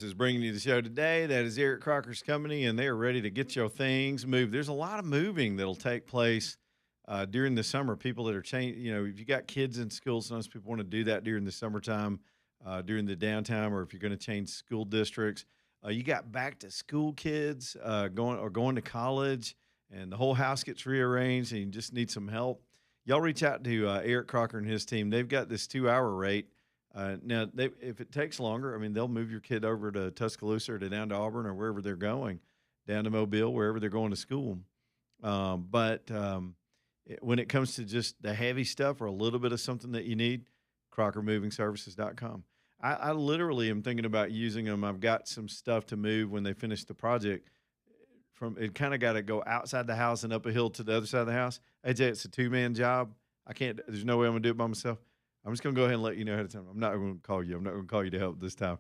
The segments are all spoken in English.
Is bringing you the show today. That is Eric Crocker's company, and they are ready to get your things moved. There's a lot of moving that'll take place during the summer. People that are changing, if you got kids in school, sometimes people want to do that during the summertime, during the downtime, or if you're going to change school districts. You got back to school kids going to college, and the whole house gets rearranged, and you just need some help. Y'all reach out to Eric Crocker and his team. They've got this 2 hour rate. Now, if it takes longer, I mean, they'll move your kid over to Tuscaloosa or to down to Auburn or wherever they're going, down to Mobile, wherever they're going to school. When it comes to just the heavy stuff or a little bit of something that you need, CrockerMovingServices.com. I literally am thinking about using them. I've got some stuff to move when they finish the project. It kind of got to go outside the house and up a hill to the other side of the house. AJ, it's a 2-man job. I can't. There's no way I'm gonna do it by myself. I'm just gonna go ahead and let you know ahead of time. I'm not gonna call you. I'm not gonna call you to help this time.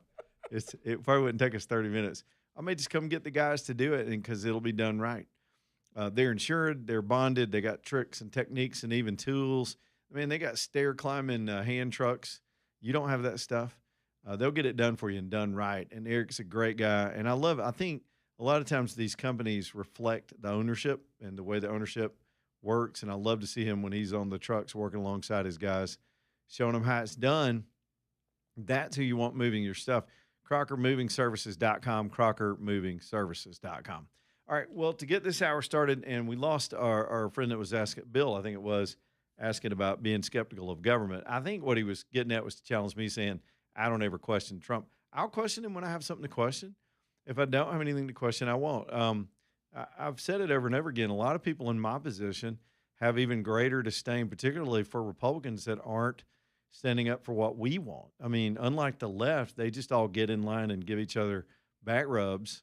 It probably wouldn't take us 30 minutes. I may just come get the guys to do it, and because it'll be done right. They're insured. They're bonded. They got tricks and techniques and even tools. I mean, they got stair climbing hand trucks. You don't have that stuff. They'll get it done for you and done right. And Eric's a great guy, and I love it. I think a lot of times these companies reflect the ownership and the way the ownership works. And I love to see him when he's on the trucks working alongside his guys, showing them how it's done. That's who you want moving your stuff. CrockerMovingServices.com, CrockerMovingServices.com. All right, well, to get this hour started, and we lost our friend that was asking, Bill, I think it was, asking about being skeptical of government. I think what he was getting at was to challenge me, saying, I don't ever question Trump. I'll question him when I have something to question. If I don't have anything to question, I won't. I've said it over and over again. A lot of people in my position have even greater disdain, particularly for Republicans that aren't standing up for what we want. I mean, unlike the left, they just all get in line and give each other back rubs,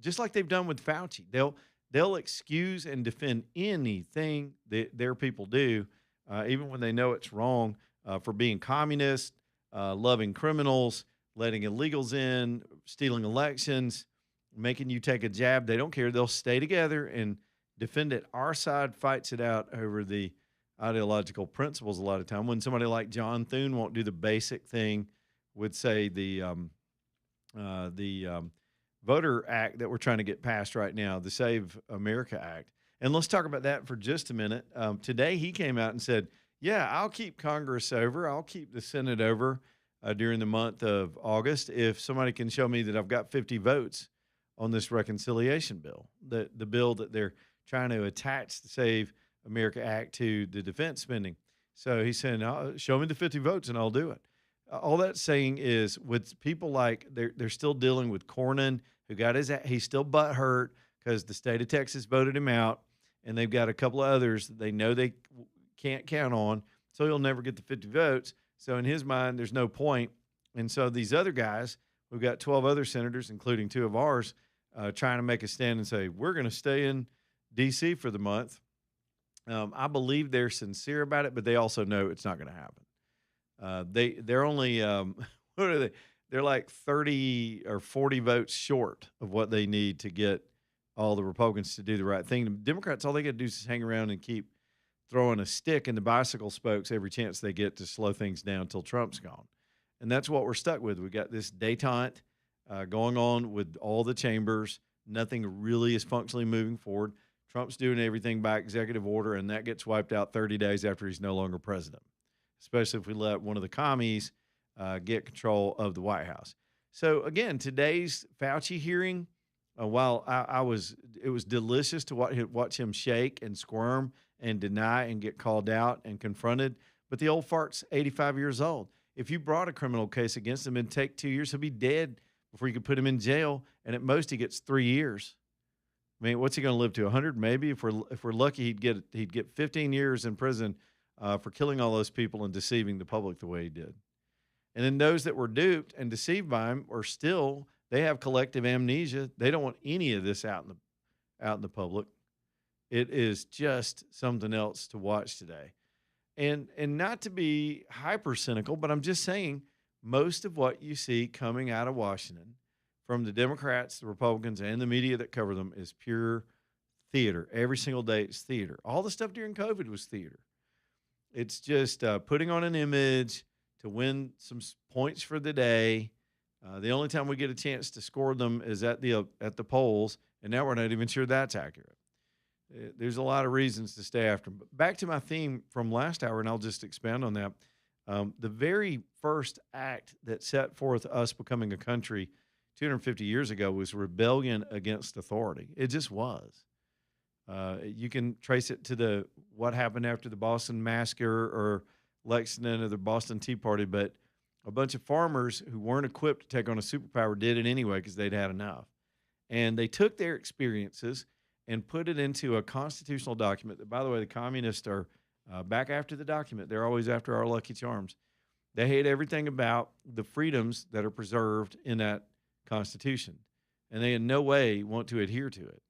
just like they've done with Fauci. They'll excuse and defend anything that their people do, even when they know it's wrong, for being communist, loving criminals, letting illegals in, stealing elections, making you take a jab. They don't care. They'll stay together and defend it. Our side fights it out over the ideological principles a lot of time. When somebody like John Thune won't do the basic thing with, say, the voter act that we're trying to get passed right now, the Save America Act. And let's talk about that for just a minute. Today he came out and said, yeah, I'll keep Congress over. I'll keep the Senate over during the month of August if somebody can show me that I've got 50 votes on this reconciliation bill, the bill that they're trying to attach the Save America Act to the defense spending. So he's saying, show me the 50 votes and I'll do it. All that's saying is with people like they're still dealing with Cornyn, who got he's still butthurt because the state of Texas voted him out, and they've got a couple of others that they know they can't count on, so he'll never get the 50 votes. So in his mind, there's no point. And so these other guys, we've got 12 other senators, including 2 of ours, trying to make a stand and say, we're going to stay in D.C. for the month. I believe they're sincere about it, but they also know it's not going to happen. They're only, what are they? They're like 30 or 40 votes short of what they need to get all the Republicans to do the right thing. The Democrats, all they got to do is hang around and keep throwing a stick in the bicycle spokes every chance they get to slow things down until Trump's gone. And that's what we're stuck with. We got this detente going on with all the chambers. Nothing really is functionally moving forward. Trump's doing everything by executive order, and that gets wiped out 30 days after he's no longer president, especially if we let one of the commies get control of the White House. So, again, today's Fauci hearing, while it was delicious to watch him shake and squirm and deny and get called out and confronted. But the old fart's 85 years old. If you brought a criminal case against him, it'd take 2 years. He'll be dead before you could put him in jail, and at most he gets 3 years. I mean, what's he going to live to? 100? Maybe if we're lucky, he'd get 15 years in prison for killing all those people and deceiving the public the way he did. And then those that were duped and deceived by him are still, they have collective amnesia. They don't want any of this out in the public. It is just something else to watch today. And not to be hyper cynical, but I'm just saying most of what you see coming out of Washington from the Democrats, the Republicans, and the media that cover them is pure theater. Every single day it's theater. All the stuff during COVID was theater. It's just putting on an image to win some points for the day, The only time we get a chance to score them is at the polls, and now we're not even sure that's accurate. There's a lot of reasons to stay after them. But back to my theme from last hour, and I'll just expound on that. The very first act that set forth us becoming a country 250 years ago was rebellion against authority. It just was. You can trace it to what happened after the Boston Massacre or Lexington or the Boston Tea Party, but a bunch of farmers who weren't equipped to take on a superpower did it anyway because they'd had enough. And they took their experiences and put it into a constitutional document that, by the way, the communists are back after the document. They're always after our Lucky Charms. They hate everything about the freedoms that are preserved in that Constitution, and they in no way want to adhere to it.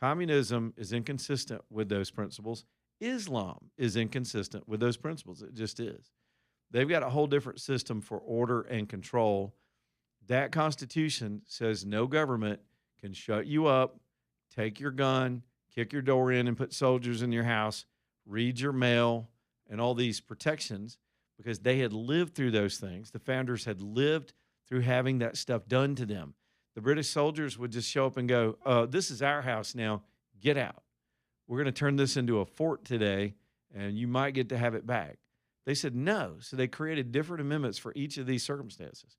Communism is inconsistent with those principles. Islam is inconsistent with those principles. It just is. They've got a whole different system for order and control. That Constitution says no government can shut you up, take your gun, kick your door in, and put soldiers in your house, read your mail, and all these protections, because they had lived through those things. The founders had lived through having that stuff done to them. The British soldiers would just show up and go, this is our house now, get out. We're going to turn this into a fort today, and you might get to have it back. They said no, so they created different amendments for each of these circumstances.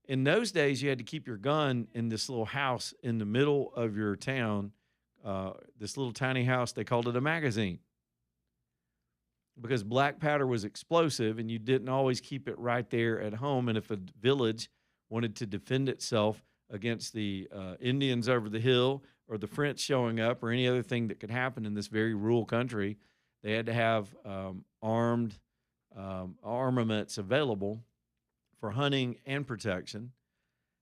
In those days, you had to keep your gun in this little house in the middle of your town, this little tiny house. They called it a magazine because black powder was explosive, and you didn't always keep it right there at home. And if a village wanted to defend itself against the Indians over the hill or the French showing up or any other thing that could happen in this very rural country, they had to have armaments available for hunting and protection.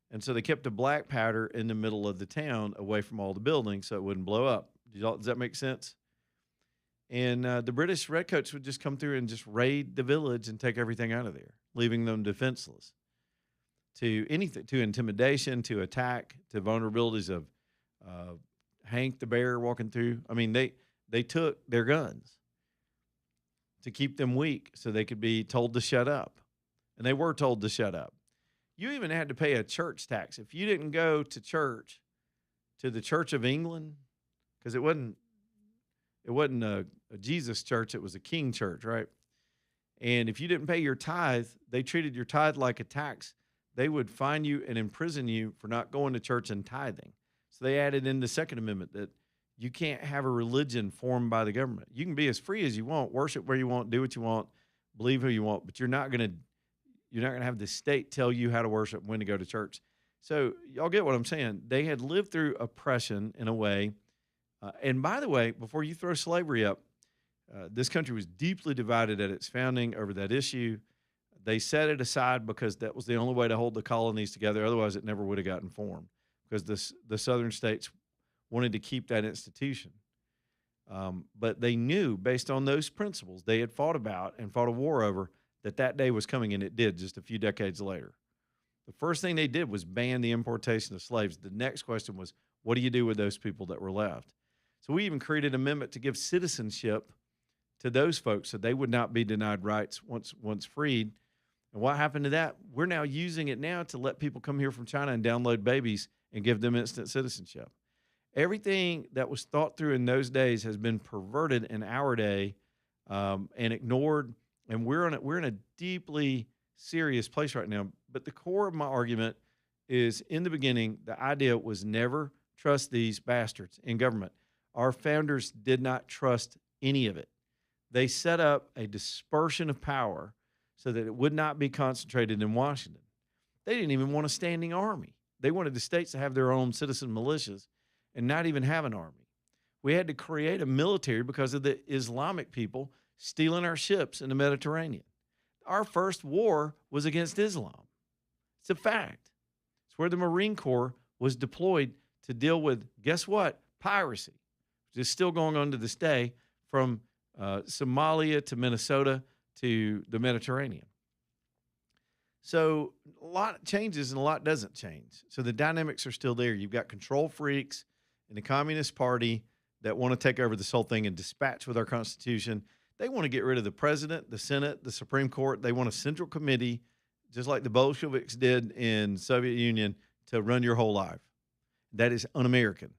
And so they kept the black powder in the middle of the town away from all the buildings so it wouldn't blow up. Does that make sense? And the British redcoats would just come through and just raid the village and take everything out of there, leaving them defenseless to anything, to intimidation, to attack, to vulnerabilities of Hank the bear walking through. I mean, they took their guns to keep them weak so they could be told to shut up. And they were told to shut up. You even had to pay a church tax. If you didn't go to church, to the Church of England, because it wasn't a Jesus church, it was a king church, right? And if you didn't pay your tithe, they treated your tithe like a tax. They would fine you and imprison you for not going to church and tithing. So they added in the Second Amendment that you can't have a religion formed by the government. You can be as free as you want, worship where you want, do what you want, believe who you want, but you're not going to have the state tell you how to worship, when to go to church. So y'all get what I'm saying. They had lived through oppression in a way. And by the way, before you throw slavery up, this country was deeply divided at its founding over that issue. They set it aside because that was the only way to hold the colonies together. Otherwise, it never would have gotten formed, because the southern states wanted to keep that institution. But they knew, based on those principles they had fought about and fought a war over, that day was coming, and it did just a few decades later. The first thing they did was ban the importation of slaves. The next question was, what do you do with those people that were left? So we even created an amendment to give citizenship to those folks so they would not be denied rights once freed. And what happened to that? We're now using it now to let people come here from China and download babies and give them instant citizenship. Everything that was thought through in those days has been perverted in our day and ignored. And we're in a deeply serious place right now. But the core of my argument is, in the beginning, the idea was never trust these bastards in government. Our founders did not trust any of it. They set up a dispersion of power so that it would not be concentrated in Washington. They didn't even want a standing army. They wanted the states to have their own citizen militias and not even have an army. We had to create a military because of the Islamic people stealing our ships in the Mediterranean. Our first war was against Islam. It's a fact. It's where the Marine Corps was deployed to deal with, guess what? Piracy, which is still going on to this day, from Somalia to Minnesota to the Mediterranean. So a lot changes and a lot doesn't change. So the dynamics are still there. You've got control freaks in the Communist Party that want to take over this whole thing and dispatch with our Constitution. They want to get rid of the president, the Senate, the Supreme Court. They want a central committee just like the Bolsheviks did in Soviet Union, to run your whole life. That is un-American.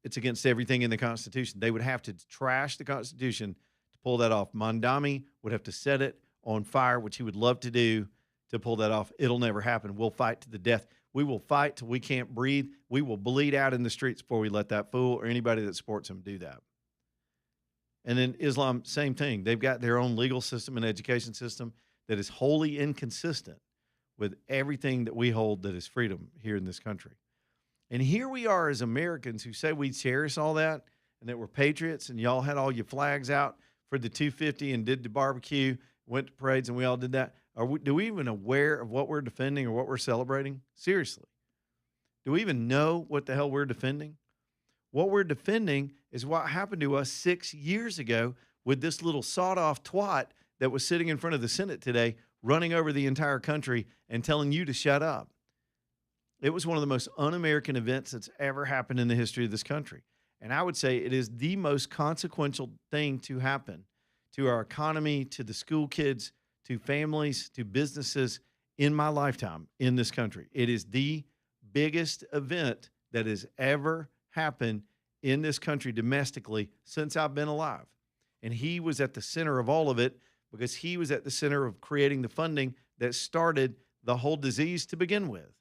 It's against everything in the Constitution. They would have to trash the Constitution to pull that off. Mondami would have to set it on fire, which he would love to do, to pull that off. It'll never happen. We'll fight to the death. We will fight till we can't breathe. We will bleed out in the streets before we let that fool or anybody that supports him do that. And then Islam, same thing. They've got their own legal system and education system that is wholly inconsistent with everything that we hold that is freedom here in this country. And here we are as Americans who say we cherish all that and that we're patriots, and y'all had all your flags out for the 250 and did the barbecue, went to parades, and we all did that. Do we even aware of what we're defending or what we're celebrating? Seriously. Do we even know what the hell we're defending? What we're defending is what happened to us 6 years ago with this little sawed-off twat that was sitting in front of the Senate today, running over the entire country and telling you to shut up. It was one of the most un-American events that's ever happened in the history of this country. And I would say it is the most consequential thing to happen to our economy, to the school kids, to families, to businesses in my lifetime in this country. It is the biggest event that has ever happened in this country domestically since I've been alive. And he was at the center of all of it because he was at the center of creating the funding that started the whole disease to begin with.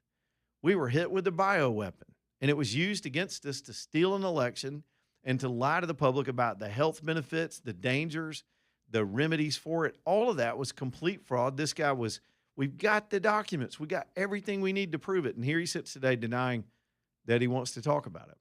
We were hit with a bioweapon, and it was used against us to steal an election and to lie to the public about the health benefits, the dangers, the remedies for it. All of that was complete fraud. This guy was, we've got the documents. We got everything we need to prove it. And here he sits today denying that he wants to talk about it.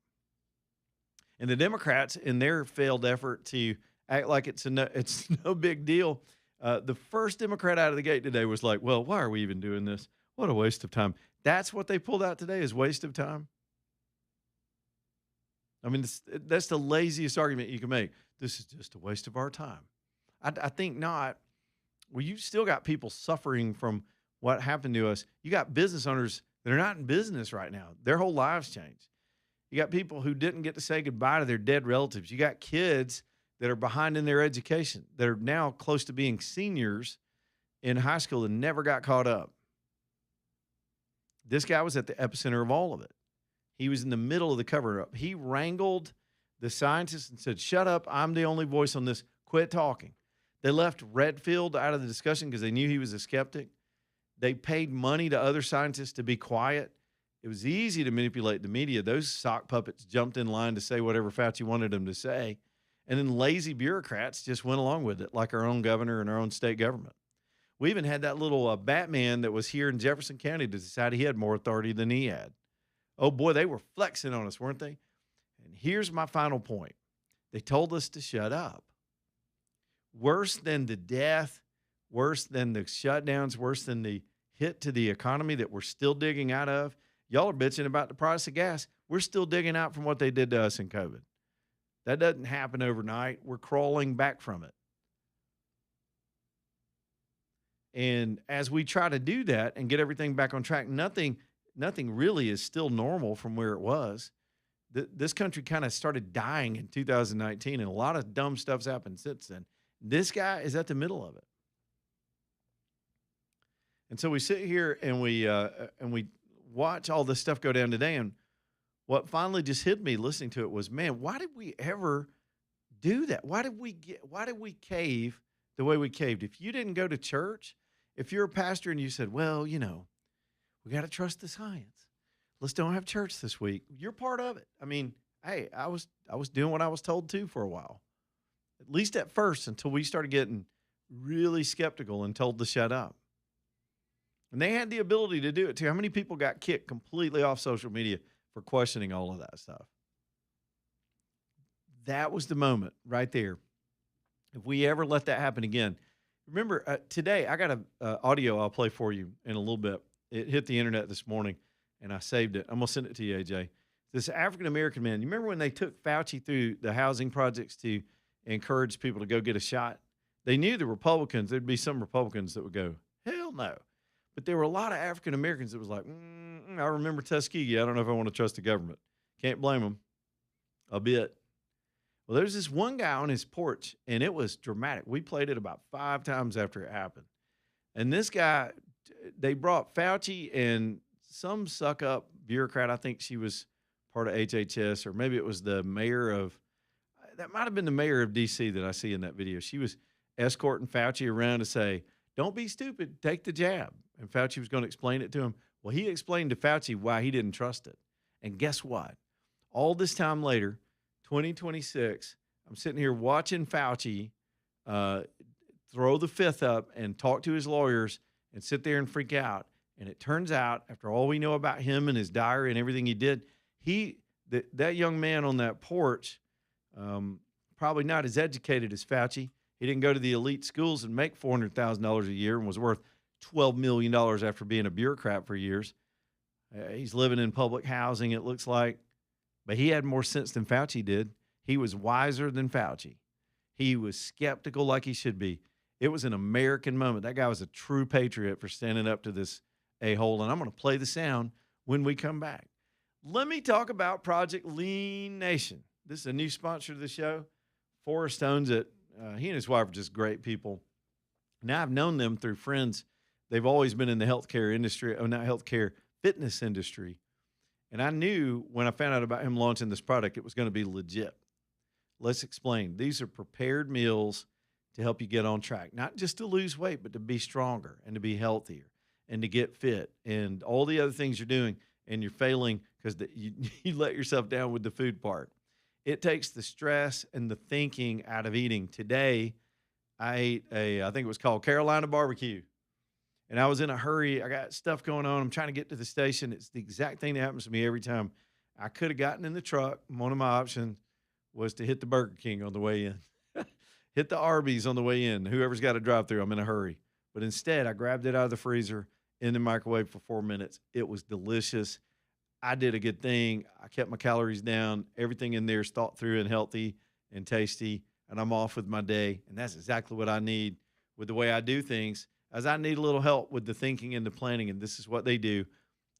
And the Democrats, in their failed effort to act like it's no big deal, the first Democrat out of the gate today was like, well, why are we even doing this? What a waste of time. That's what they pulled out today, is waste of time. I mean, that's the laziest argument you can make. This is just a waste of our time. I think not. Well, you still got people suffering from what happened to us. You got business owners that are not in business right now. Their whole lives changed. You got people who didn't get to say goodbye to their dead relatives. You got kids that are behind in their education, that are now close to being seniors in high school and never got caught up. This guy was at the epicenter of all of it. He was in the middle of the cover-up. He wrangled the scientists and said, shut up, I'm the only voice on this. Quit talking. They left Redfield out of the discussion because they knew he was a skeptic. They paid money to other scientists to be quiet. It was easy to manipulate the media. Those sock puppets jumped in line to say whatever Fauci wanted them to say. And then lazy bureaucrats just went along with it, like our own governor and our own state government. We even had that little Batman that was here in Jefferson County to decide he had more authority than he had. Oh, boy, they were flexing on us, weren't they? And here's my final point. They told us to shut up. Worse than the death, worse than the shutdowns, worse than the hit to the economy that we're still digging out of. Y'all are bitching about the price of gas. We're still digging out from what they did to us in COVID. That doesn't happen overnight. We're crawling back from it. And as we try to do that and get everything back on track, nothing really is still normal from where it was. This country kind of started dying in 2019, and a lot of dumb stuff's happened since then. This guy is at the middle of it. And so we sit here and we watch all this stuff go down today. And what finally just hit me listening to it was, man, why did we ever do that? Why did we cave the way we caved? If you didn't go to church, if you're a pastor and you said, well, we got to trust the science. Let's don't have church this week. You're part of it. I mean, hey, I was doing what I was told to for a while, at least at first, until we started getting really skeptical and told to shut up. And they had the ability to do it too. How many people got kicked completely off social media for questioning all of that stuff? That was the moment right there. If we ever let that happen again, remember today I got a audio I'll play for you in a little bit. It hit the internet this morning, and I saved it. I'm gonna send it to you, AJ. This African-American man. You remember when they took Fauci through the housing projects to encourage people to go get a shot? They knew the Republicans. There'd be some Republicans that would go, hell no. But there were a lot of African-Americans that was like, I remember Tuskegee. I don't know if I want to trust the government. Can't blame them a bit. Well, there's this one guy on his porch, and it was dramatic. We played it about 5 times after it happened. And this guy they brought Fauci and some suck up bureaucrat. I think she was part of HHS, or maybe it was the mayor of, that might have been the mayor of DC that I see in that video. She was escorting Fauci around to say, don't be stupid, take the jab. And Fauci was going to explain it to him. Well, he explained to Fauci why he didn't trust it. And guess what? All this time later, 2026, I'm sitting here watching Fauci uh, throw the fifth up and talk to his lawyers and sit there and freak out. And it turns out, after all we know about him and his diary and everything he did, that young man on that porch, probably not as educated as Fauci. He didn't go to the elite schools and make $400,000 a year and was worth $12 million after being a bureaucrat for years. He's living in public housing, it looks like. But he had more sense than Fauci did. He was wiser than Fauci. He was skeptical like he should be. It was an American moment. That guy was a true patriot for standing up to this a-hole. And I'm going to play the sound when we come back. Let me talk about Project Lean Nation. This is a new sponsor to the show. Forrest owns it. He and his wife are just great people. Now, I've known them through friends. They've always been in the healthcare industry, not healthcare, fitness industry. And I knew when I found out about him launching this product, it was going to be legit. Let's explain. These are prepared meals to help you get on track, not just to lose weight, but to be stronger and to be healthier and to get fit and all the other things you're doing, and you're failing because you let yourself down with the food part. It takes the stress and the thinking out of eating. Today, I ate I think it was called Carolina barbecue. And I was in a hurry. I got stuff going on. I'm trying to get to the station. It's the exact thing that happens to me every time. I could have gotten in the truck. One of my options was to hit the Burger King on the way in, hit the Arby's on the way in. Whoever's got a drive through, I'm in a hurry. But instead, I grabbed it out of the freezer, in the microwave for 4 minutes. It was delicious. I did a good thing. I kept my calories down. Everything in there is thought through and healthy and tasty, and I'm off with my day. And that's exactly what I need with the way I do things, as I need a little help with the thinking and the planning, and this is what they do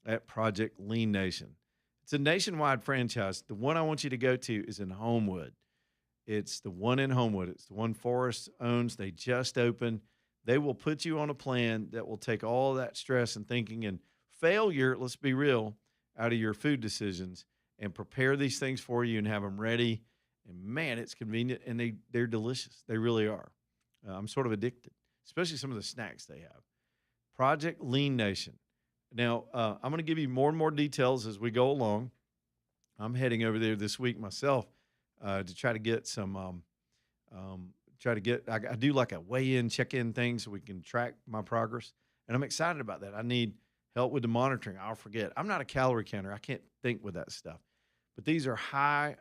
at Project Lean Nation. It's a nationwide franchise. The one I want you to go to is in Homewood. It's the one in Homewood. It's the one Forrest owns. They just opened. They will put you on a plan that will take all that stress and thinking and failure, let's be real, out of your food decisions and prepare these things for you and have them ready. And man, it's convenient, and they're delicious. They really are. I'm sort of addicted, especially some of the snacks they have. Project Lean Nation. Now, I'm going to give you more and more details as we go along. I'm heading over there this week myself to try to get some, I do like a weigh-in, check-in thing so we can track my progress. And I'm excited about that. I need help with the monitoring. I'll forget. I'm not a calorie counter. I can't think with that stuff. But these are high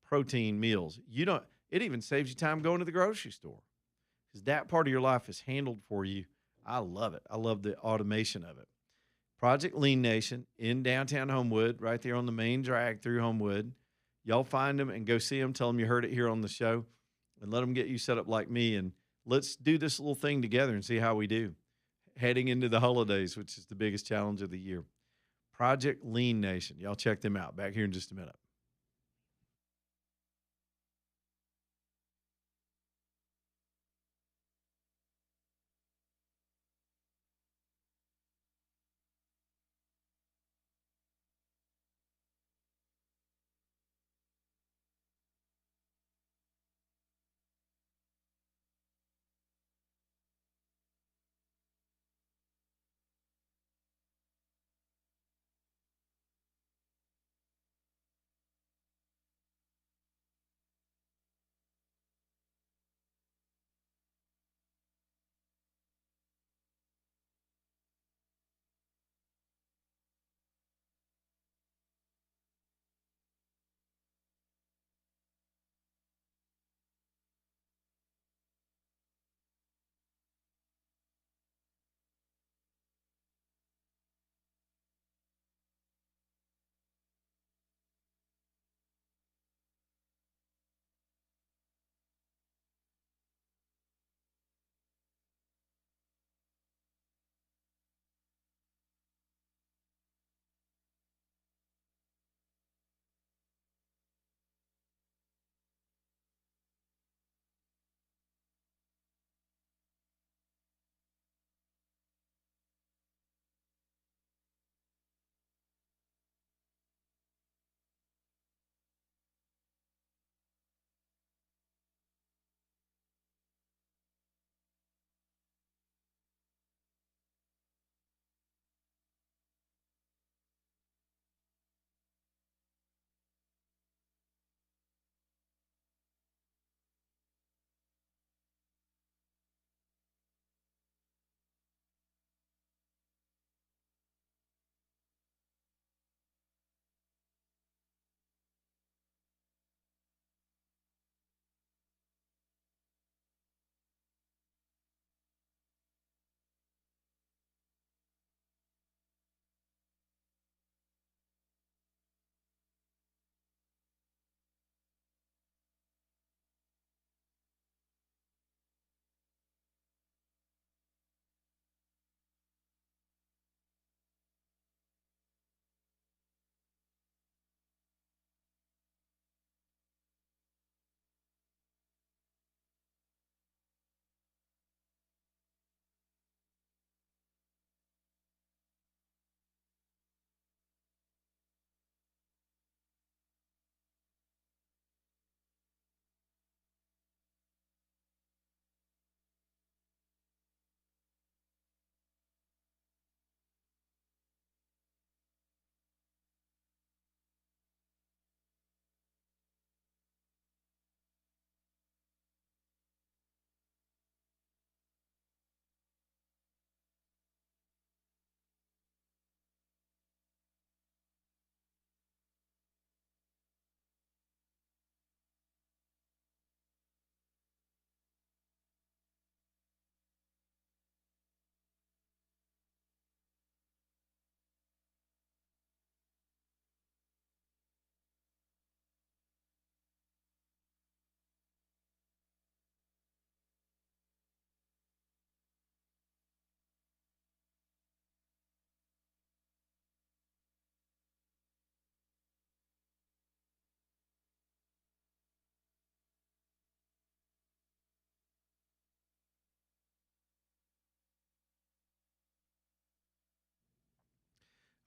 protein meals. It even saves you time going to the grocery store, because that part of your life is handled for you. I love it. I love the automation of it. Project Lean Nation in downtown Homewood, right there on the main drag through Homewood. Y'all find them and go see them. Tell them you heard it here on the show, and let them get you set up like me. And let's do this little thing together and see how we do heading into the holidays, which is the biggest challenge of the year. Project Lean Nation. Y'all check them out. Back here in just a minute.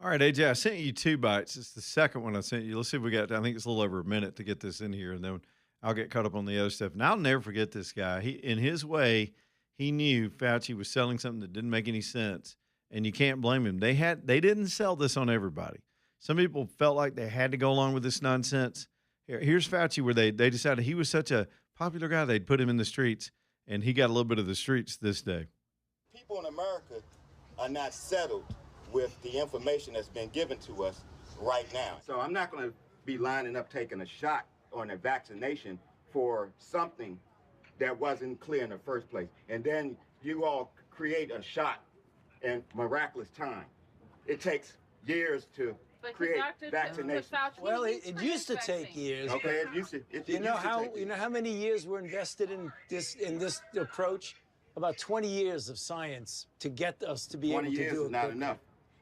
All right, AJ, I sent you 2 bites. It's the second one I sent you. Let's see if we got, I think it's a little over a minute to get this in here, and then I'll get caught up on the other stuff. And I'll never forget this guy. He, in his way, he knew Fauci was selling something that didn't make any sense, and you can't blame him. They didn't sell this on everybody. Some people felt like they had to go along with this nonsense. Here's Fauci, where they decided he was such a popular guy, they'd put him in the streets, and he got a little bit of the streets this day. People in America are not settled with the information that's been given to us right now. So I'm not going to be lining up taking a shot or a vaccination for something that wasn't clear in the first place. And then you all create a shot in miraculous time. It takes years to create vaccination. Well, it used to take years. Okay, it used to. You know how many years were invested in this approach? About 20 years of science to get us to be able to do it. 20 years is not enough.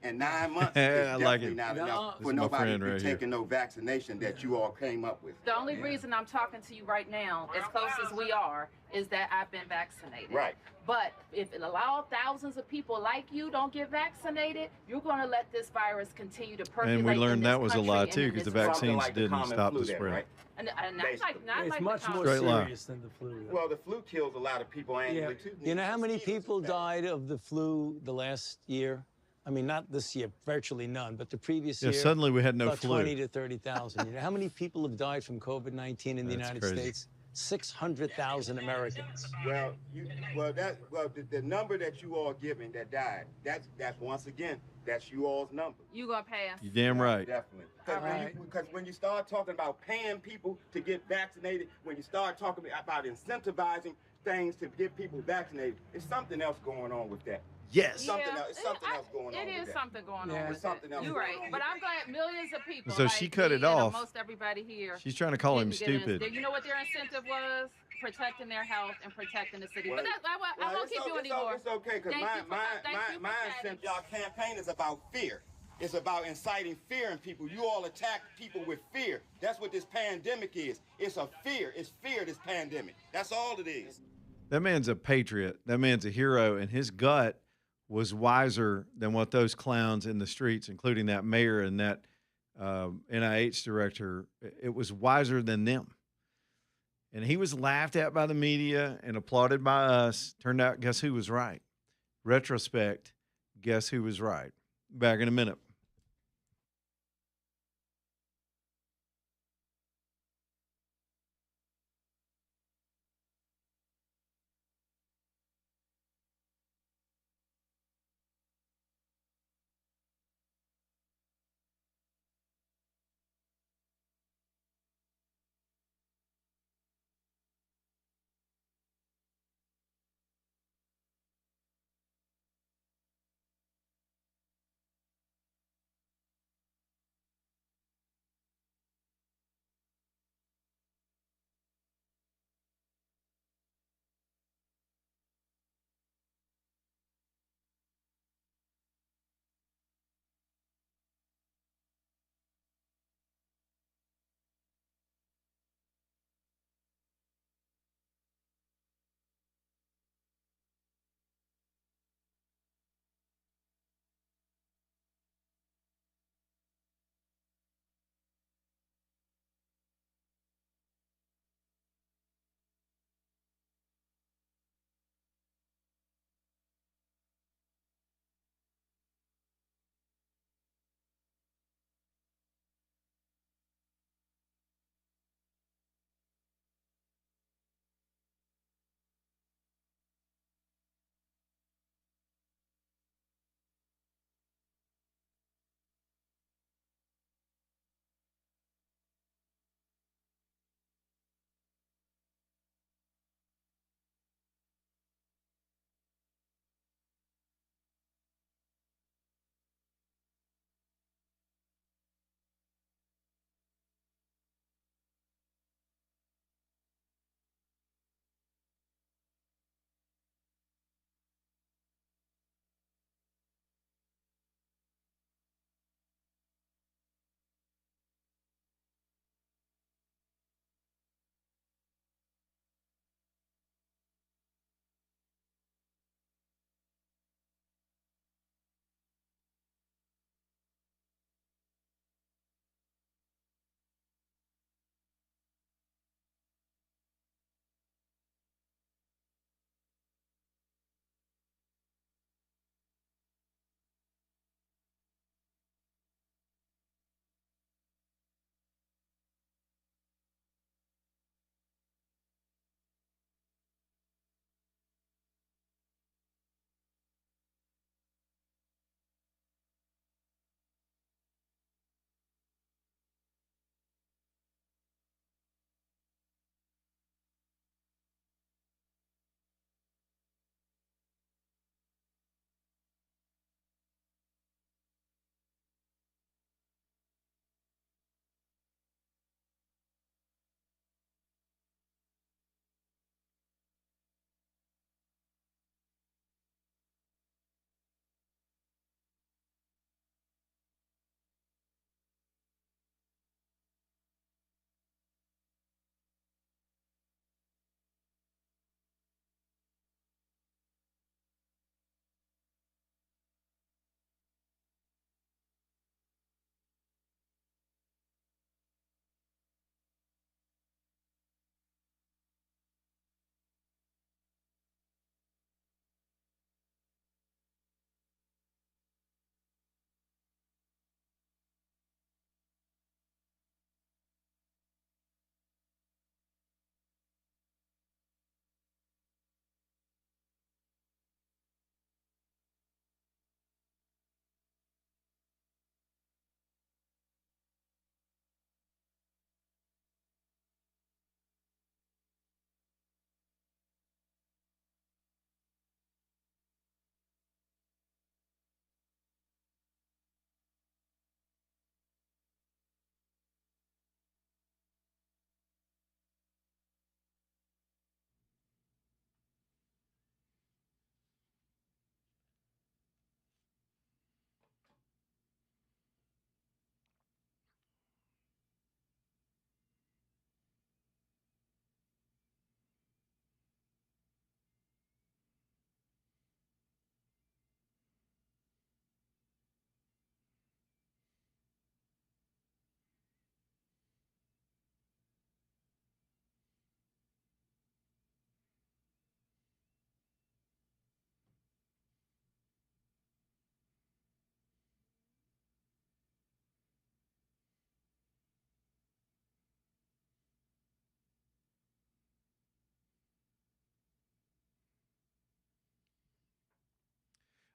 And 9 months Yeah, is definitely not enough for nobody to be taking no vaccination that you all came up with. The only reason I'm talking to you right now, as close as we are, is that I've been vaccinated. Right. But if it allows thousands of people like you don't get vaccinated, you're going to let this virus continue to percolate. And we learned that was a lie, too, because because the vaccines didn't stop the spread. Right? And not It's like much more Straight lie. serious than the flu. Well, the flu kills a lot of people annually, too. You know how many people died of the flu the last year? I mean, not this year, virtually none, but the previous year. Suddenly we had no about flu. 20 to 30,000. You know how many people have died from COVID-19 in the United crazy. States? 600,000 Americans. Well, the number that you all giving that died, that's once again, that's you all's number. You going to pass. You damn right. Definitely. Right. Because when you start talking about paying people to get vaccinated, when you start talking about incentivizing things to get people vaccinated, there's something else going on with that. Yes. Something else going on. It is something going on with something it. else You're going right. on. But I'm glad millions of people. So like she cut me it and off. Most everybody here. She's trying to call him didn't get stupid. You know what their incentive was? Protecting their health and protecting the city. But I won't keep you anymore. It's okay, because my incentive, y'all campaign is about fear. It's about inciting fear in people. You all attack people with fear. That's what this pandemic is. It's a fear. It's fear, this pandemic. That's all it is. That man's a patriot. That man's a hero, and his gut was wiser than what those clowns in the streets, including that mayor and that NIH director, it was wiser than them. And he was laughed at by the media and applauded by us. Turned out, guess who was right? Retrospect, guess who was right? Back in a minute.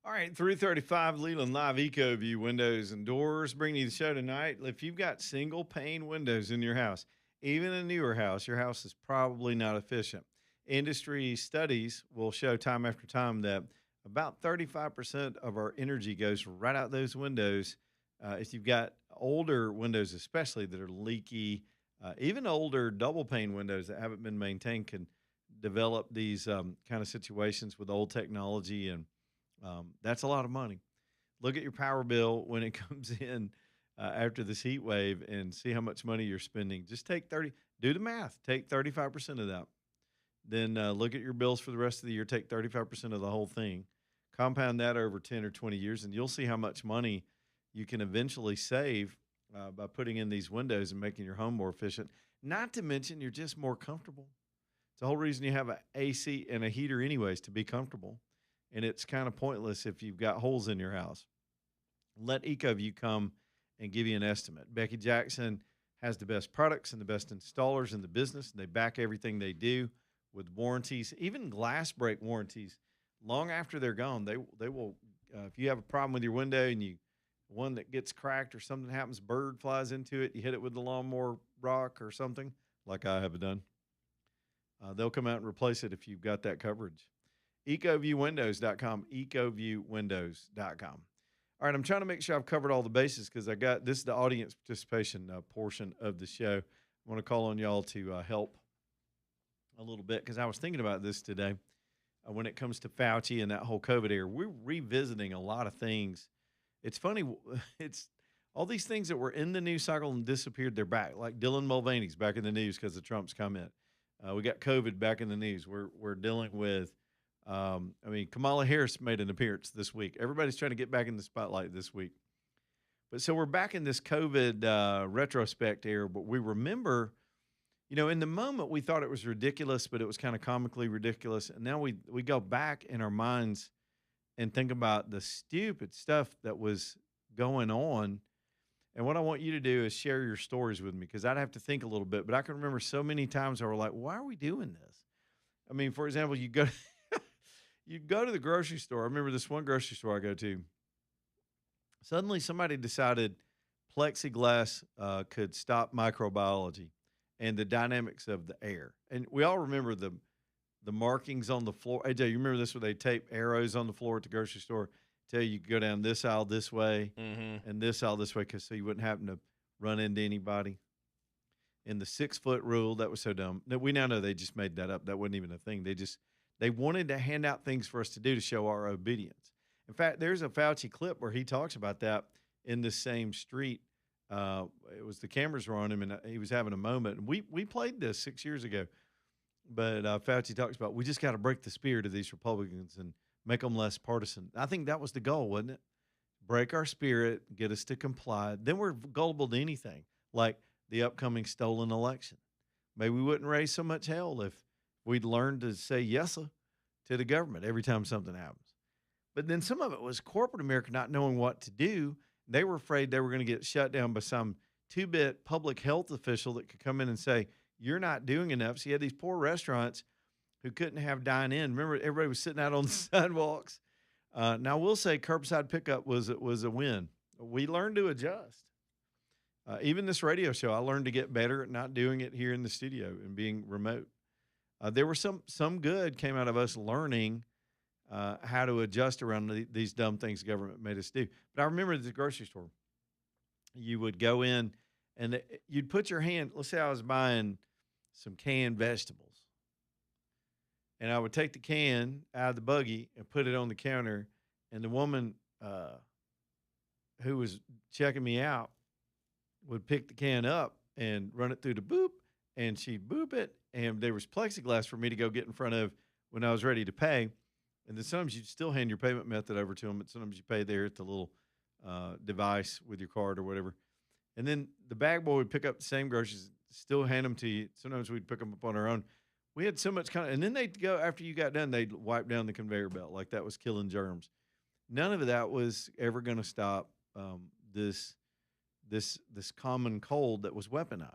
All right, 335 Leland Live EcoView windows and doors bringing you the show tonight. If you've got single pane windows in your house, even a newer house, your house is probably not efficient. Industry studies will show time after time that about 35% of our energy goes right out those windows. If you've got older windows, especially that are leaky, even older double pane windows that haven't been maintained can develop these kind of situations with old technology, and that's a lot of money. Look at your power bill when it comes in after this heat wave and see how much money you're spending. Just take 30, do the math, take 35% of that. Then look at your bills for the rest of the year, take 35% of the whole thing, compound that over 10 or 20 years, and you'll see how much money you can eventually save by putting in these windows and making your home more efficient. Not to mention, you're just more comfortable. It's the whole reason you have an AC and a heater anyways, to be comfortable. And it's kind of pointless if you've got holes in your house. Let EcoView come and give you an estimate. Becky Jackson has the best products and the best installers in the business, and they back everything they do with warranties, even glass break warranties. Long after they're gone, they will. If you have a problem with your window and one that gets cracked or something happens, bird flies into it, you hit it with the lawnmower rock or something, like I have done, they'll come out and replace it if you've got that coverage. EcoViewWindows.com, EcoViewWindows.com. All right, I'm trying to make sure I've covered all the bases because this is the audience participation portion of the show. I want to call on y'all to help a little bit because I was thinking about this today. When it comes to Fauci and that whole COVID era, we're revisiting a lot of things. It's funny, it's all these things that were in the news cycle and disappeared, they're back. Like Dylan Mulvaney's back in the news because of Trump's comment. We got COVID back in the news. We're dealing with, Kamala Harris made an appearance this week. Everybody's trying to get back in the spotlight this week. But so we're back in this COVID retrospect era, but we remember, in the moment we thought it was ridiculous, but it was kind of comically ridiculous. And now we go back in our minds and think about the stupid stuff that was going on. And what I want you to do is share your stories with me because I'd have to think a little bit. But I can remember so many times where we're like, why are we doing this? For example, you go to the grocery store. I remember this one grocery store I go to. Suddenly somebody decided plexiglass could stop microbiology and the dynamics of the air. And we all remember the markings on the floor. AJ, you remember this where they tape arrows on the floor at the grocery store, tell you go down this aisle this way and this aisle this way so you wouldn't happen to run into anybody. And the 6-foot rule, that was so dumb. We now know they just made that up. That wasn't even a thing. They wanted to hand out things for us to do to show our obedience. In fact, there's a Fauci clip where he talks about that in the same street. It was the cameras were on him, and he was having a moment. And we played this 6 years ago. But Fauci talks about we just got to break the spirit of these Republicans and make them less partisan. I think that was the goal, wasn't it? Break our spirit, get us to comply. Then we're gullible to anything, like the upcoming stolen election. Maybe we wouldn't raise so much hell if we'd learned to say yes to the government every time something happens. But then some of it was corporate America not knowing what to do. They were afraid they were going to get shut down by some two-bit public health official that could come in and say, you're not doing enough. So you had these poor restaurants who couldn't have dine-in. Remember, everybody was sitting out on the sidewalks. Now, we'll say curbside pickup was a win. We learned to adjust. Even this radio show, I learned to get better at not doing it here in the studio and being remote. There were some good came out of us learning how to adjust around these dumb things the government made us do. But I remember at the grocery store, you would go in and you'd put your hand, let's say I was buying some canned vegetables. And I would take the can out of the buggy and put it on the counter. And the woman who was checking me out would pick the can up and run it through the boop. And she'd boop it. And there was plexiglass for me to go get in front of when I was ready to pay. And then sometimes you'd still hand your payment method over to them. But sometimes you pay there at the little device with your card or whatever. And then the bag boy would pick up the same groceries, still hand them to you. Sometimes we'd pick them up on our own. We had so much and then they'd go, after you got done, they'd wipe down the conveyor belt like that was killing germs. None of that was ever going to stop this common cold that was weaponized.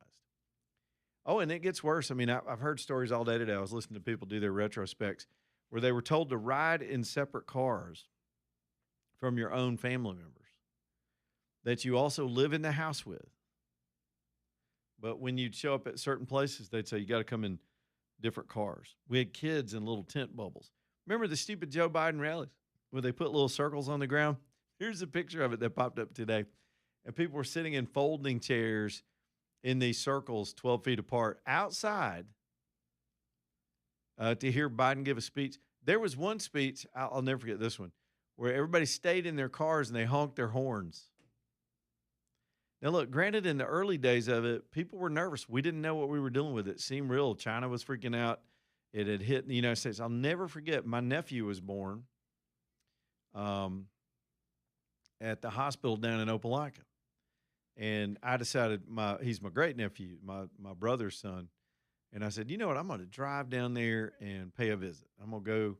Oh, and it gets worse. I've heard stories all day today. I was listening to people do their retrospects where they were told to ride in separate cars from your own family members that you also live in the house with. But when you'd show up at certain places, they'd say, you got to come in different cars. We had kids in little tent bubbles. Remember the stupid Joe Biden rallies where they put little circles on the ground? Here's a picture of it that popped up today. And people were sitting in folding chairs in these circles 12 feet apart outside to hear Biden give a speech. There was one speech, I'll never forget this one, where everybody stayed in their cars and they honked their horns. Now, look, granted, in the early days of it, people were nervous. We didn't know what we were dealing with. It seemed real. China was freaking out. It had hit the United States. I'll never forget, my nephew was born at the hospital down in Opelika. And I decided, he's my great nephew, my brother's son. And I said, you know what, I'm going to drive down there and pay a visit. I'm going to go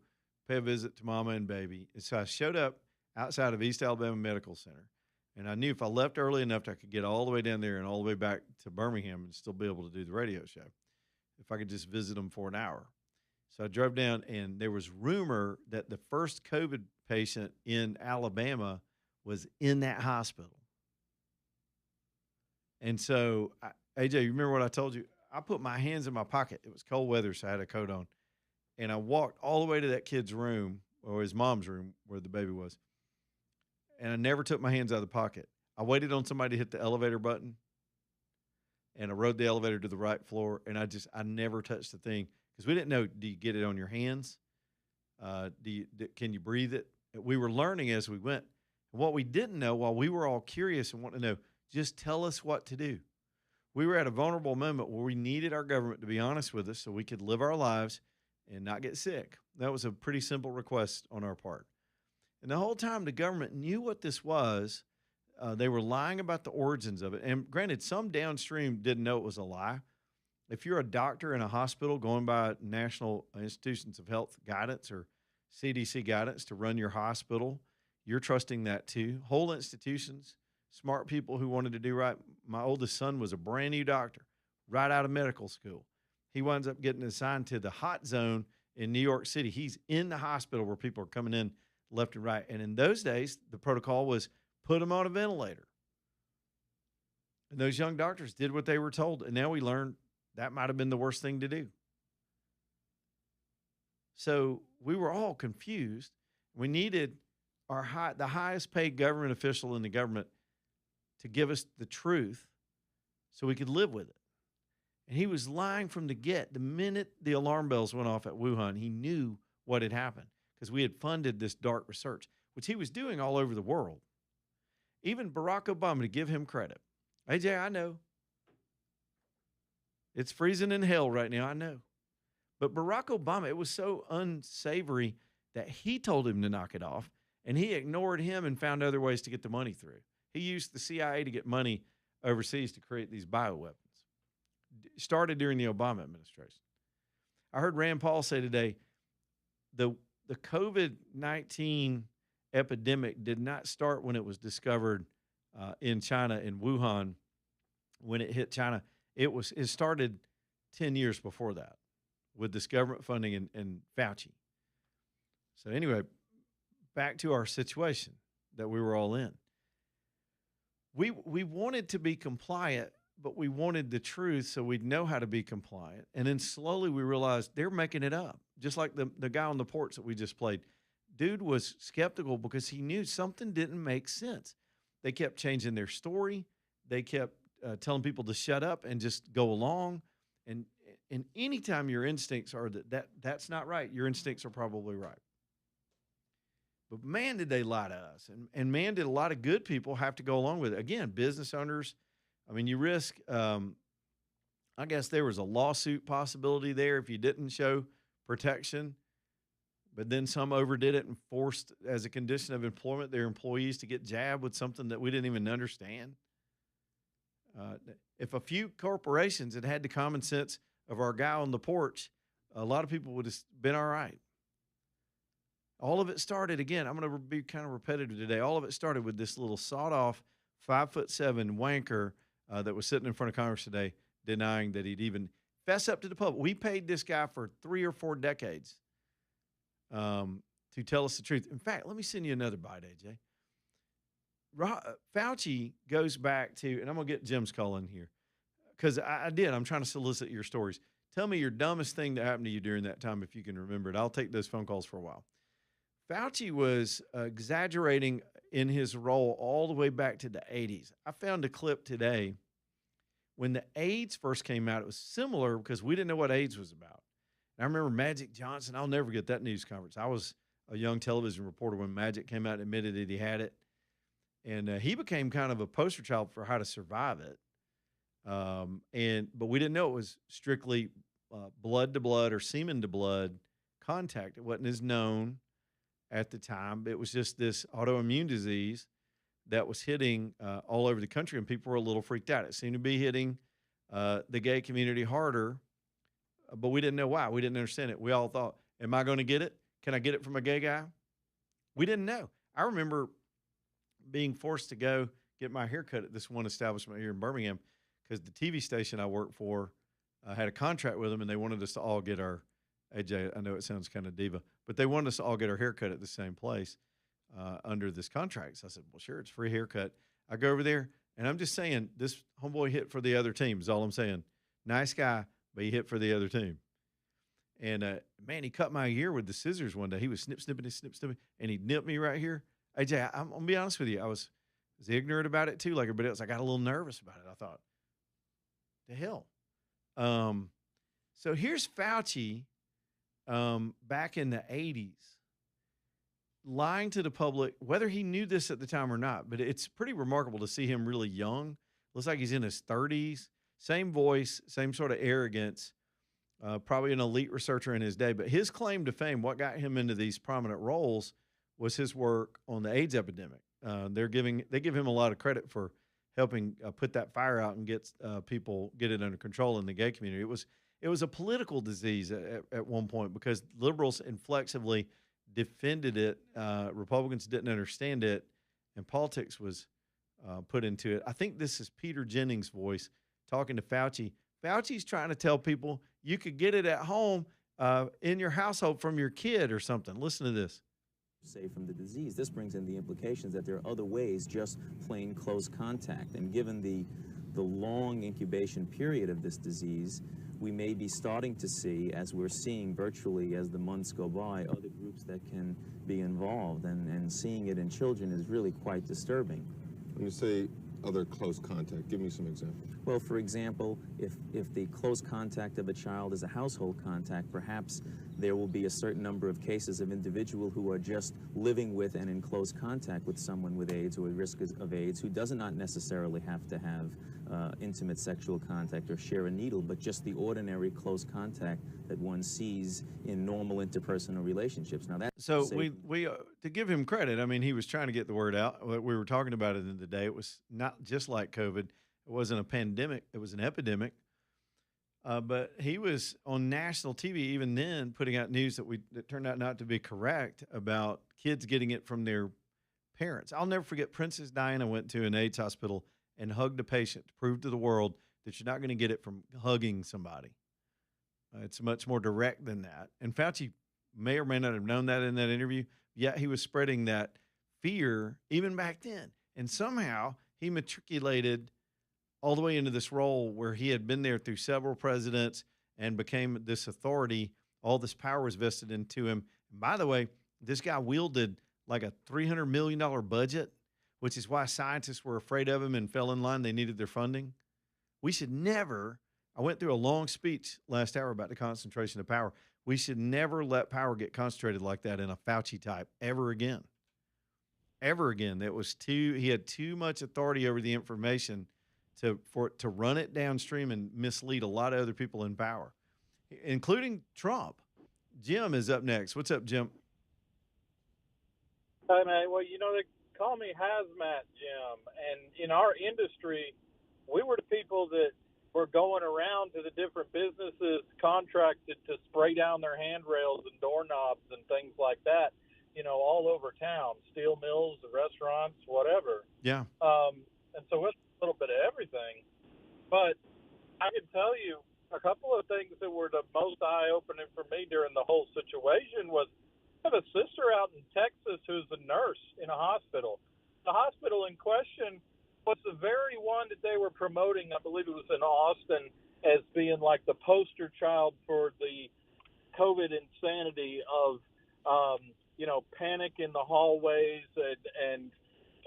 pay a visit to mama and baby. And so I showed up outside of East Alabama Medical Center. And I knew if I left early enough, I could get all the way down there and all the way back to Birmingham and still be able to do the radio show if I could just visit them for an hour. So I drove down, and there was rumor that the first COVID patient in Alabama was in that hospital. And so, AJ, you remember what I told you? I put my hands in my pocket. It was cold weather, so I had a coat on. And I walked all the way to that kid's room, or his mom's room, where the baby was. And I never took my hands out of the pocket. I waited on somebody to hit the elevator button, and I rode the elevator to the right floor, and I never touched the thing because we didn't know, do you get it on your hands? Can you breathe it? We were learning as we went. And what we didn't know, while we were all curious and wanting to know, just tell us what to do. We were at a vulnerable moment where we needed our government to be honest with us so we could live our lives and not get sick. That was a pretty simple request on our part. And the whole time, the government knew what this was. They were lying about the origins of it. And granted, some downstream didn't know it was a lie. If you're a doctor in a hospital going by National Institutions of Health guidance or CDC guidance to run your hospital, you're trusting that too. Whole institutions, smart people who wanted to do right. My oldest son was a brand new doctor right out of medical school. He winds up getting assigned to the hot zone in New York City. He's in the hospital where people are coming in left and right. And in those days, the protocol was put them on a ventilator. And those young doctors did what they were told. And now we learn that might have been the worst thing to do. So we were all confused. We needed the highest paid government official in the government to give us the truth so we could live with it. And he was lying from the get. The minute the alarm bells went off at Wuhan, he knew what had happened because we had funded this dark research, which he was doing all over the world. Even Barack Obama, to give him credit. AJ, I know. It's freezing in hell right now, I know. But Barack Obama, it was so unsavory that he told him to knock it off, and he ignored him and found other ways to get the money through. He used the CIA to get money overseas to create these bioweapons. Started during the Obama administration. I heard Rand Paul say today, the COVID-19 epidemic did not start when it was discovered in China, in Wuhan, when it hit China. It started 10 years before that with this government funding and Fauci. So anyway, back to our situation that we were all in. We wanted to be compliant, but we wanted the truth so we'd know how to be compliant. And then slowly we realized they're making it up. Just like the guy on the porch that we just played. Dude was skeptical because he knew something didn't make sense. They kept changing their story. They kept telling people to shut up and just go along. And anytime your instincts are that's not right, your instincts are probably right. But man, did they lie to us. And man, did a lot of good people have to go along with it. Again, business owners, I mean, you risk, I guess there was a lawsuit possibility there if you didn't show protection. But then some overdid it and forced, as a condition of employment, their employees to get jabbed with something that we didn't even understand. If a few corporations had had the common sense of our guy on the porch, a lot of people would have been all right. All of it started, again, I'm going to be kind of repetitive today. All of it started with this little sawed-off 5'7" wanker that was sitting in front of Congress today denying that he'd even fess up to the public. We paid this guy for 3 or 4 decades to tell us the truth. In fact, let me send you another bite, AJ. Fauci goes back to, and I'm going to get Jim's call in here because I did. I'm trying to solicit your stories. Tell me your dumbest thing that happened to you during that time, if you can remember it. I'll take those phone calls for a while. Fauci was exaggerating in his role all the way back to the 80s. I found a clip today when the AIDS first came out. It was similar because we didn't know what AIDS was about. And I remember Magic Johnson. I'll never get that news conference. I was a young television reporter when Magic came out and admitted that he had it. And he became kind of a poster child for how to survive it. But we didn't know it was strictly blood to blood or semen to blood contact. It wasn't as known at the time. It was just this autoimmune disease that was hitting all over the country, and people were a little freaked out. It seemed to be hitting the gay community harder, but we didn't know why. We didn't understand it. We all thought, am I going to get it? Can I get it from a gay guy? We didn't know. I remember being forced to go get my hair cut at this one establishment here in Birmingham because the TV station I worked for had a contract with them, and they wanted us to all get our, AJ, I know it sounds kind of diva, but they wanted us to all get our hair cut at the same place under this contract. So I said, well, sure, it's free haircut. I go over there, and I'm just saying, this homeboy hit for the other team is all I'm saying. Nice guy, but he hit for the other team. And, man, he cut my ear with the scissors one day. He was snipping, and he nipped me right here. AJ, I'm going to be honest with you. I was ignorant about it, too, like everybody else. I got a little nervous about it. I thought, the hell. So here's Fauci back in the 80s lying to the public, whether he knew this at the time or not. But it's pretty remarkable to see him really young. Looks like he's in his 30s. Same voice, same sort of arrogance. Probably an elite researcher in his day. But his claim to fame, what got him into these prominent roles, was his work on the AIDS epidemic. They give him a lot of credit for helping put that fire out and get it under control in the gay community. It was a political disease at one point because liberals inflexively defended it. Republicans didn't understand it, and politics was put into it. I think this is Peter Jennings' voice talking to Fauci. Fauci's trying to tell people you could get it at home in your household from your kid or something. Listen to this. Say from the disease. This brings in the implications that there are other ways, just plain close contact. And given the long incubation period of this disease, we may be starting to see, as we're seeing virtually as the months go by, other groups that can be involved. And seeing it in children is really quite disturbing. When you say other close contact, give me some examples. Well, for example, if the close contact of a child is a household contact, perhaps there will be a certain number of cases of individual who are just living with and in close contact with someone with AIDS or at risk of AIDS who does not necessarily have to have intimate sexual contact or share a needle, but just the ordinary close contact that one sees in normal interpersonal relationships. Now that's so we to give him credit, I mean, he was trying to get the word out. We were talking about it in the day. It was not just like COVID. It wasn't a pandemic. It was an epidemic. But he was on national TV even then putting out news that turned out not to be correct about kids getting it from their parents. I'll never forget Princess Diana went to an AIDS hospital and hugged a patient to prove to the world that you're not going to get it from hugging somebody. It's much more direct than that. And Fauci may or may not have known that in that interview, yet he was spreading that fear even back then. And somehow he matriculated all the way into this role where he had been there through several presidents and became this authority. All this power was vested into him. And by the way, this guy wielded like a $300 million budget, which is why scientists were afraid of him and fell in line. They needed their funding. We should never, I went through a long speech last hour about the concentration of power. We should never let power get concentrated like that in a Fauci type ever again. Ever again. He had too much authority over the information to run it downstream and mislead a lot of other people in power, including Trump. Jim is up next. What's up, Jim? Hey, man. Well, they call me Hazmat Jim. And in our industry, we were the people that were going around to the different businesses contracted to spray down their handrails and doorknobs and things like that, all over town, steel mills, the restaurants, whatever. Yeah. And so it's a little bit of everything. But I can tell you a couple of things that were the most eye-opening for me during the whole situation was I have a sister out in Texas who's a nurse in a hospital. The hospital in question was the very one that they were promoting, I believe it was in Austin, as being like the poster child for the COVID insanity of, panic in the hallways and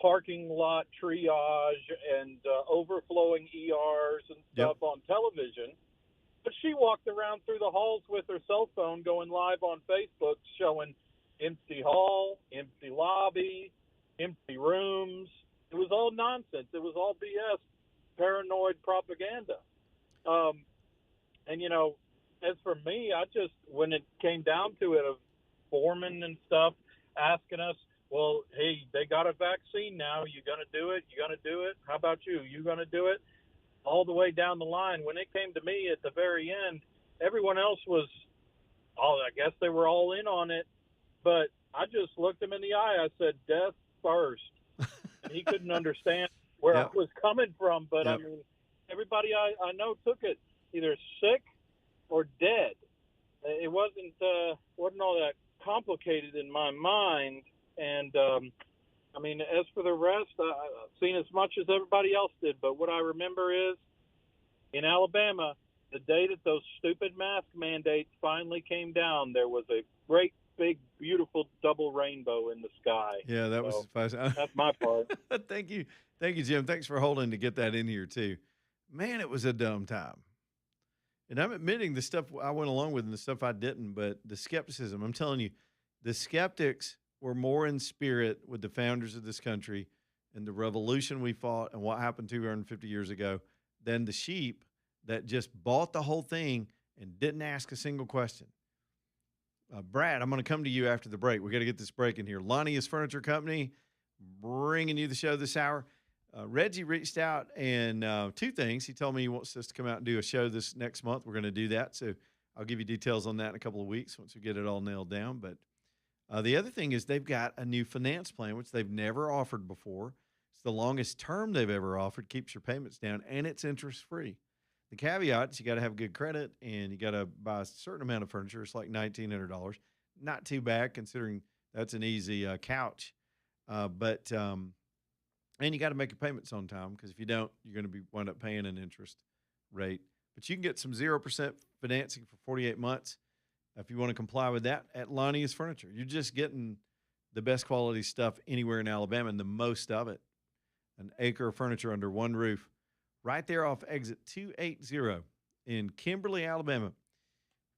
parking lot triage and overflowing ERs and stuff on television. But she walked around through the halls with her cell phone going live on Facebook showing empty hall, empty lobby, empty rooms. It was all nonsense. It was all BS, paranoid propaganda. As for me, when it came down to it, of foremen and stuff asking us, well, hey, they got a vaccine now. You going to do it? You going to do it? How about you? You going to do it? All the way down the line. When it came to me at the very end, everyone else was, I guess they were all in on it. But I just looked him in the eye. I said, death first. And he couldn't understand where I was coming from. But, I mean, everybody I know took it either sick or dead. It wasn't all that complicated in my mind. And, as for the rest, I've seen as much as everybody else did. But what I remember is in Alabama, the day that those stupid mask mandates finally came down, there was a great, big, beautiful double rainbow in the sky. Yeah, that was fascinating. That's my part. Thank you, Jim. Thanks for holding to get that in here too. Man, it was a dumb time. And I'm admitting the stuff I went along with and the stuff I didn't, but the skepticism, I'm telling you, the skeptics were more in spirit with the founders of this country and the revolution we fought and what happened 250 years ago than the sheep that just bought the whole thing and didn't ask a single question. Brad, I'm going to come to you after the break. We got to get this break in here. Lonnie is Furniture Company, bringing you the show this hour. Reggie reached out and two things. He told me he wants us to come out and do a show this next month. We're going to do that. So I'll give you details on that in a couple of weeks once we get it all nailed down. But the other thing is they've got a new finance plan, which they've never offered before. It's the longest term they've ever offered, keeps your payments down, and it's interest-free. The caveat is you got to have good credit and you got to buy a certain amount of furniture. It's like $1,900. Not too bad considering that's an easy couch. And you got to make your payments on time because if you don't, you're going to wind up paying an interest rate. But you can get some 0% financing for 48 months if you want to comply with that at Lonnie is Furniture. You're just getting the best quality stuff anywhere in Alabama and the most of it. An acre of furniture under one roof. Right there off exit 280 in Kimberly, Alabama.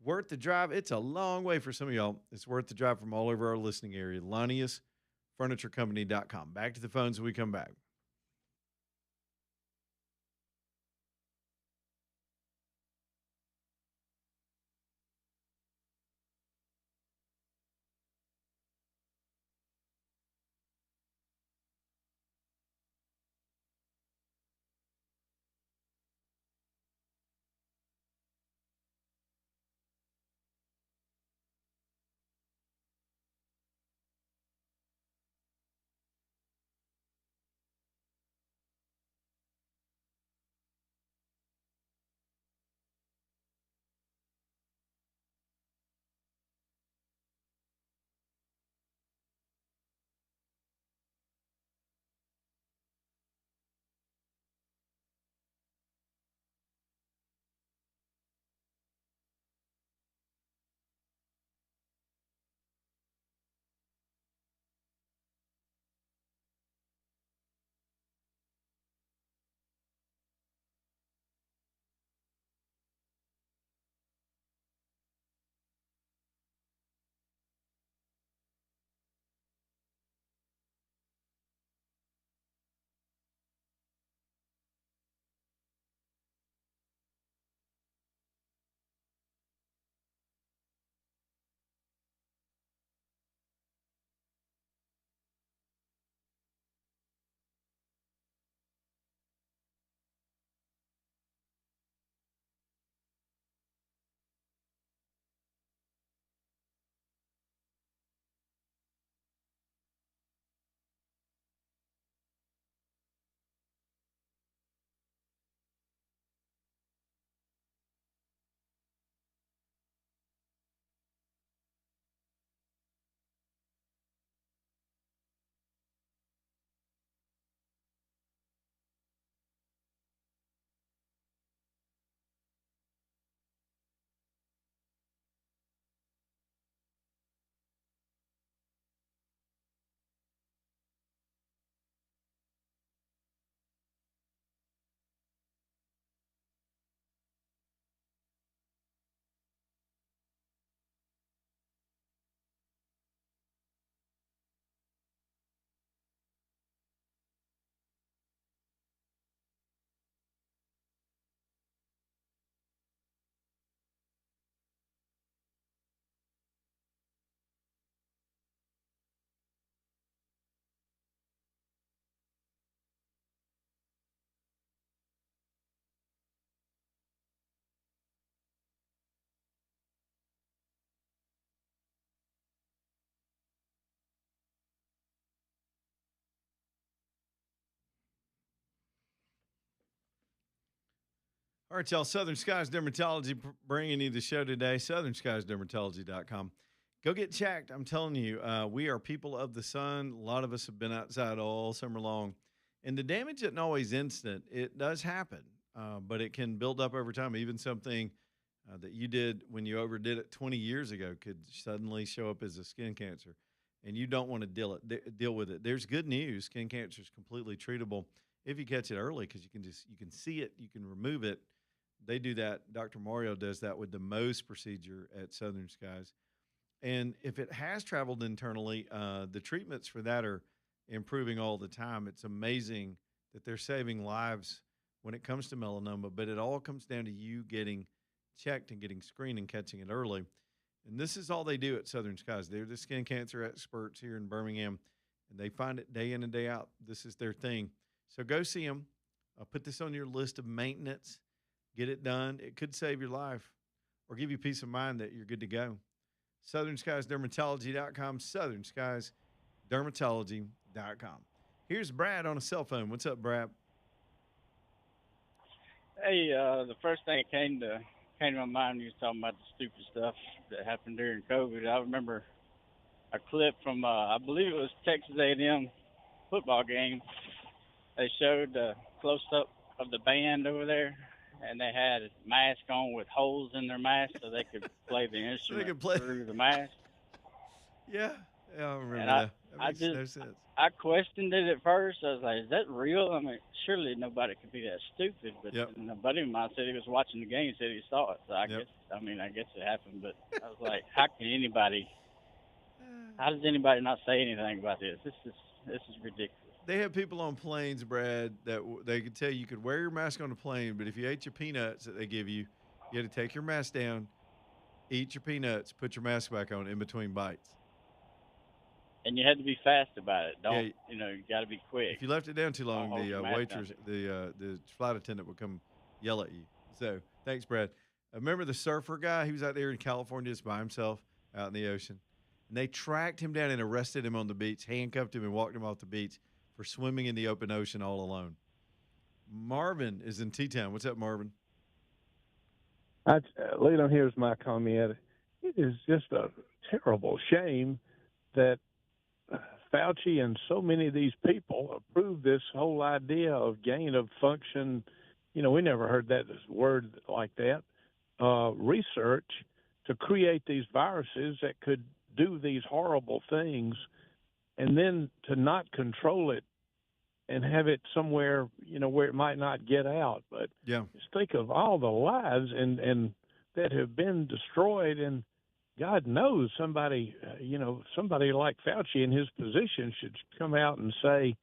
Worth the drive. It's a long way for some of y'all. It's worth the drive from all over our listening area. Lonnie'sFurnitureCompany.com. Back to the phones when we come back. All right, y'all. Southern Skies Dermatology bringing you the show today. SouthernSkiesDermatology.com. Go get checked. I'm telling you, we are people of the sun. A lot of us have been outside all summer long. And the damage isn't always instant. It does happen, but it can build up over time. Even something that you did when you overdid it 20 years ago could suddenly show up as a skin cancer. And you don't want to deal with it. There's good news. Skin cancer is completely treatable if you catch it early because you can see it, you can remove it. They do that. Dr. Mario does that with the Mohs procedure at Southern Skies. And if it has traveled internally, the treatments for that are improving all the time. It's amazing that they're saving lives when it comes to melanoma, but it all comes down to you getting checked and getting screened and catching it early. And this is all they do at Southern Skies. They're the skin cancer experts here in Birmingham, and they find it day in and day out. This is their thing. So go see them. I'll put this on your list of maintenance. Get it done. It could save your life or give you peace of mind that you're good to go. SouthernSkiesDermatology.com, SouthernSkiesDermatology.com. Here's Brad on a cell phone. What's up, Brad? Hey, the first thing that came to my mind when you was talking about the stupid stuff that happened during COVID, I remember a clip from, I believe it was Texas A&M football game. They showed a close-up of the band over there, and they had a mask on with holes in their mask so they could play the instrument through the mask. Yeah, I remember and that. That makes no sense. I questioned it at first. I was like, is that real? I mean, surely nobody could be that stupid. But a buddy of mine said he was watching the game, said he saw it. So I guess it happened. But I was like, how does anybody not say anything about this? This is ridiculous. They have people on planes, Brad, that they could tell you could wear your mask on the plane, but if you ate your peanuts that they give you, you had to take your mask down, eat your peanuts, put your mask back on in between bites. And you had to be fast about it. You got to be quick. If you left it down too long, the waitress, the flight attendant would come yell at you. So thanks, Brad. Remember the surfer guy? He was out there in California just by himself out in the ocean. And they tracked him down and arrested him on the beach, handcuffed him and walked him off the beach for swimming in the open ocean all alone. Marvin is in T-Town. What's up, Marvin? Leland, here's my comment. It is just a terrible shame that Fauci and so many of these people approved this whole idea of gain of function. You know, we never heard that word like that. Research to create these viruses that could do these horrible things, and then to not control it and have it somewhere, where it might not get out. But just think of all the lives and that have been destroyed. And God knows somebody like Fauci in his position should come out and say,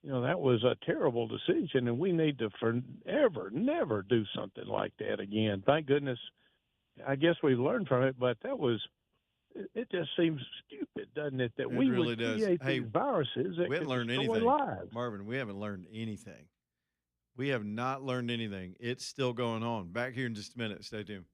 that was a terrible decision, and we need to forever, never do something like that again. Thank goodness. I guess we've learned from it, but it just seems stupid, doesn't it, that we really would create these viruses that we haven't learned destroy anything. lives. Marvin, we haven't learned anything. We have not learned anything. It's still going on. Back here in just a minute. Stay tuned.